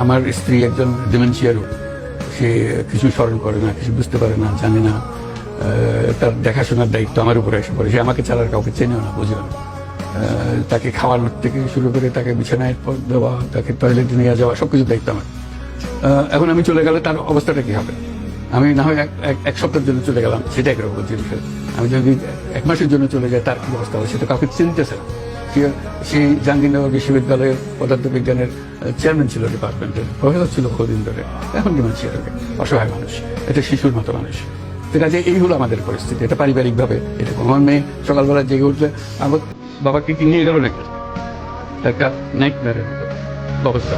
আমার স্ত্রী একজন ডিমেনশিয়া রোগ, সে কিছু স্মরণ করে না, কিছু বুঝতে পারে না, জানে না। তার দেখাশোনার দায়িত্ব আমার উপরে এসে পড়ে। সে আমাকে ছাড়া আর কাউকে চেনেও না, বুঝেও না। তাকে খাওয়ানোর থেকে শুরু করে তাকে বিছানায় দেওয়া, তাকে টয়লেটে নিয়ে যাওয়া, সবকিছু দায়িত্ব আমার। এখন আমি চলে গেলে তার অবস্থাটা কি হবে? আমি না হয় এক সপ্তাহের জন্য চলে গেলাম, সেটা একরকম জিনিস। আমি যদি 1 মাসের জন্য চলে যাই, তার কি অবস্থা হবে সেটা কাউকে চিনতেছে না। সেই জাহাঙ্গীরনগর বিশ্ববিদ্যালয়ের পদার্থবিজ্ঞানের চেয়ারম্যান ছিল, ডিপার্টমেন্টের প্রফেসর ছিল বহুদিন ধরে, এখন ডিমেনশিয়া রোগে অসহায় মানুষ, এটা শিশুর মতো মানুষ। কাজে এই হলো আমাদের পরিস্থিতি। এটা পারিবারিকভাবে এরকম। আমার মেয়ে সকালবেলা জেগে উঠলে আমার বাবাকে কি নিয়ে গেল নাকি, একটা নাইটমেয়ারের অবস্থা।